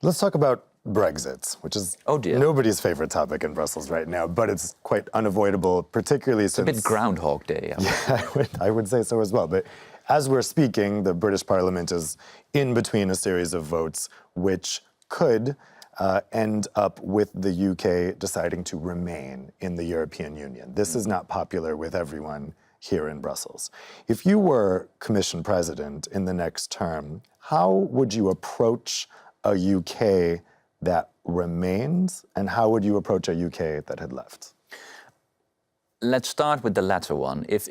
Let's talk about Brexit, which is nobody's favorite topic in Brussels right now, but it's quite unavoidable, particularly since... It's a bit Groundhog Day. I would say so as well. But as we're speaking, the British Parliament is in between a series of votes which could end up with the UK deciding to remain in the European Union. This is not popular with everyone here in Brussels. If you were Commission President in the next term, how would you approach a UK that remains, and how would you approach a UK that had left? Let's start with the latter one. If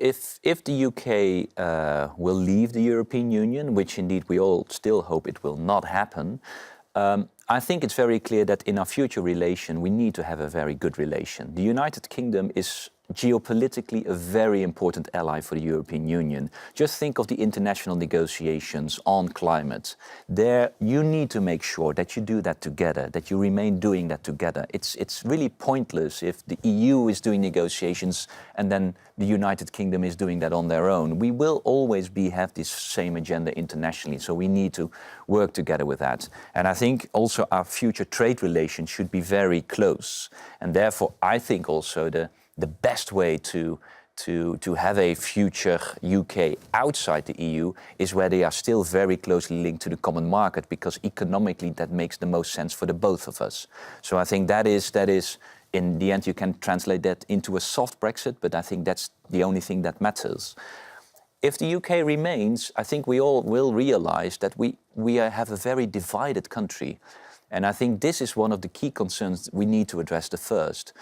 the UK will leave the European Union, which indeed we all still hope it will not happen, I think it's very clear that in our future relation we need to have a very good relation. The United Kingdom is geopolitically a very important ally for the European Union. Just think of the international negotiations on climate. There you need to make sure that you do that together, that you remain doing that together. It's really pointless if the EU is doing negotiations and then the United Kingdom is doing that on their own. We will always have this same agenda internationally, so we need to work together with that. And I think also our future trade relations should be very close. And therefore I think also the best way to have a future UK outside the EU is where they are still very closely linked to the common market, because economically that makes the most sense for the both of us. So I think that is in the end you can translate that into a soft Brexit, but I think that's the only thing that matters. If the UK remains, I think we all will realize that we have a very divided country. And I think this is one of the key concerns we need to address the first.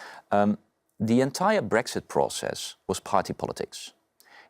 The entire Brexit process was party politics.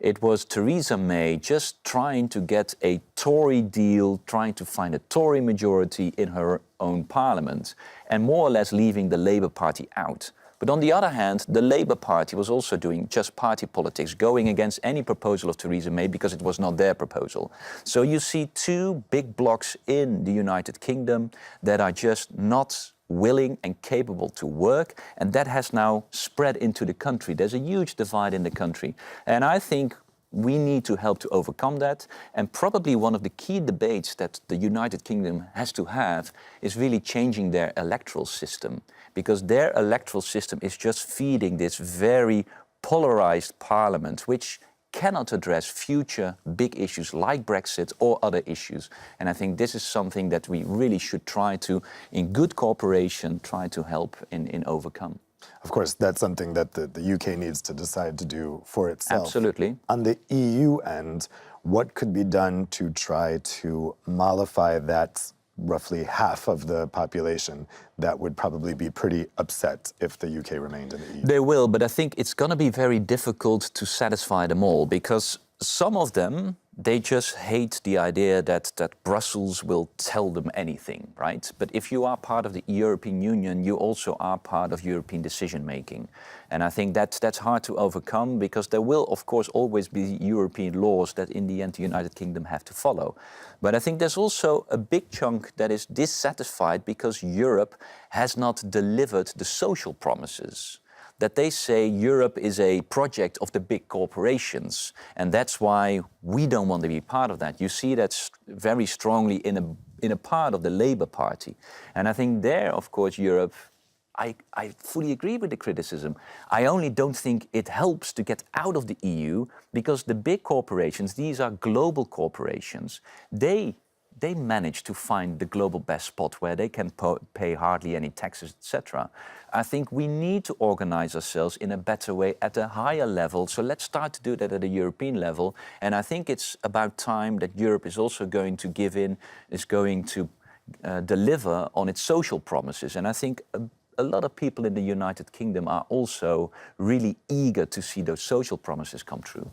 It was Theresa May just trying to get a Tory deal, trying to find a Tory majority in her own parliament, and more or less leaving the Labour Party out. But on the other hand, the Labour Party was also doing just party politics, going against any proposal of Theresa May because it was not their proposal. So you see two big blocs in the United Kingdom that are just not willing and capable to work, and that has now spread into the country. There's a huge divide in the country, and I think we need to help to overcome that. And probably one of the key debates that the United Kingdom has to have is really changing their electoral system, because their electoral system is just feeding this very polarized parliament, which cannot address future big issues like Brexit or other issues. And I think this is something that we really should try to, in good cooperation, try to help in overcome. Of course, that's something that the UK needs to decide to do for itself. Absolutely. On the EU end, what could be done to try to mollify that roughly half of the population that would probably be pretty upset if the UK remained in the EU? They will, but I think it's going to be very difficult to satisfy them all, because some of them, they just hate the idea that Brussels will tell them anything, right? But if you are part of the European Union, you also are part of European decision-making. And I think that's hard to overcome, because there will, of course, always be European laws that in the end the United Kingdom have to follow. But I think there's also a big chunk that is dissatisfied because Europe has not delivered the social promises. That they say Europe is a project of the big corporations, and that's why we don't want to be part of that. You see that very strongly in a part of the Labour Party. And I think there, of course, Europe, I fully agree with the criticism. I only don't think it helps to get out of the EU, because the big corporations, these are global corporations, they manage to find the global best spot where they can pay hardly any taxes, etc. I think we need to organize ourselves in a better way at a higher level. So let's start to do that at a European level. And I think it's about time that Europe is also going to give in, is going to deliver on its social promises. And I think a lot of people in the United Kingdom are also really eager to see those social promises come true.